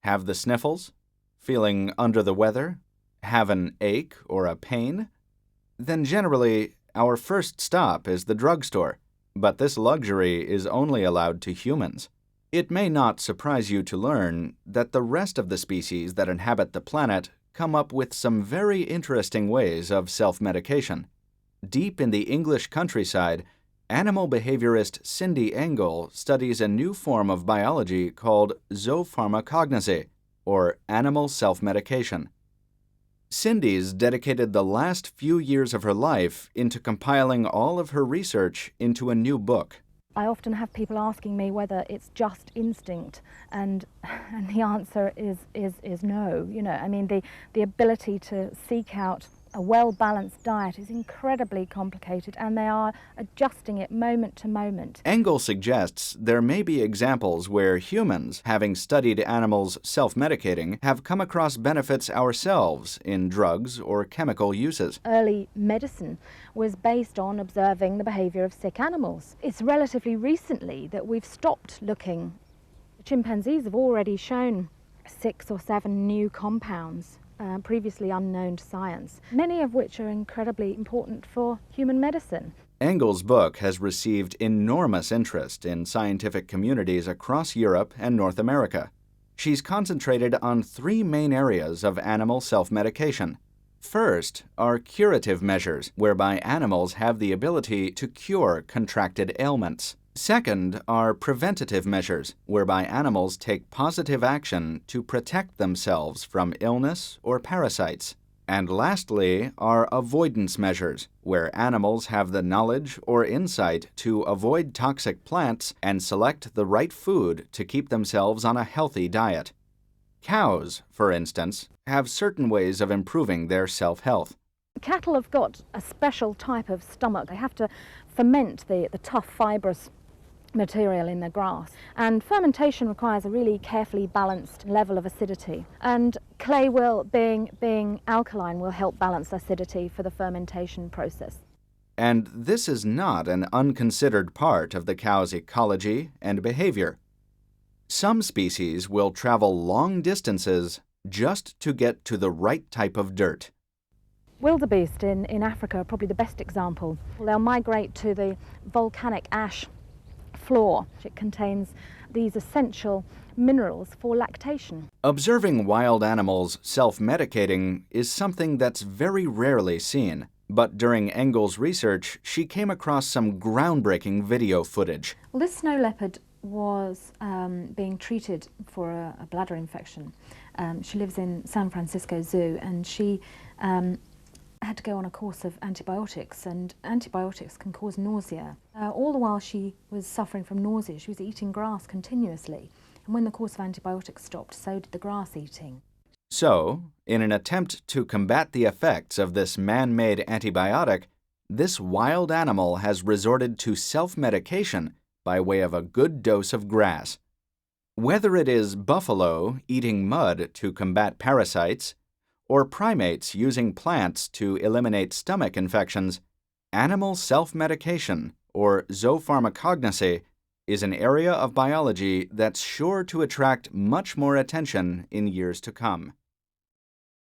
Have the sniffles? Feeling under the weather? Have an ache or a pain? Then generally, our first stop is the drugstore, but this luxury is only allowed to humans. It may not surprise you to learn that the rest of the species that inhabit the planet come up with some very interesting ways of self-medication. Deep in the English countryside, animal behaviorist Cindy Engel studies a new form of biology called zoopharmacognosy, or animal self-medication. Cindy's dedicated the last few years of her life into compiling all of her research into a new book. I often have people asking me whether it's just instinct, and the answer is no. I mean, the ability to seek out a well-balanced diet is incredibly complicated, and they are adjusting it moment to moment. Engel suggests there may be examples where humans, having studied animals self-medicating, have come across benefits ourselves in drugs or chemical uses. Early medicine was based on observing the behavior of sick animals. It's relatively recently that we've stopped looking. Chimpanzees have already shown 6 or 7 new compounds previously unknown to science, many of which are incredibly important for human medicine. Engel's book has received enormous interest in scientific communities across Europe and North America. She's concentrated on 3 main areas of animal self-medication. First are curative measures, whereby animals have the ability to cure contracted ailments. Second are preventative measures, whereby animals take positive action to protect themselves from illness or parasites. And lastly are avoidance measures, where animals have the knowledge or insight to avoid toxic plants and select the right food to keep themselves on a healthy diet. Cows, for instance, have certain ways of improving their self-health. Cattle have got a special type of stomach. They have to ferment the tough, fibrous material in the grass, and fermentation requires a really carefully balanced level of acidity, and clay being alkaline will help balance acidity for the fermentation process. And this is not an unconsidered part of the cow's ecology and behavior. Some species will travel long distances just to get to the right type of dirt. Wildebeest in Africa are probably the best example. They'll migrate to the volcanic ash floor. It contains these essential minerals for lactation. Observing wild animals self-medicating is something that's very rarely seen, but during Engel's research, she came across some groundbreaking video footage. Well, this snow leopard was being treated for a bladder infection. She lives in San Francisco Zoo, and she had to go on a course of antibiotics, and antibiotics can cause nausea. All the while she was suffering from nausea, she was eating grass continuously, and when the course of antibiotics stopped, so did the grass eating. So, in an attempt to combat the effects of this man-made antibiotic, this wild animal has resorted to self-medication by way of a good dose of grass. Whether it is buffalo eating mud to combat parasites, or primates using plants to eliminate stomach infections, animal self-medication, or zoopharmacognosy, is an area of biology that's sure to attract much more attention in years to come.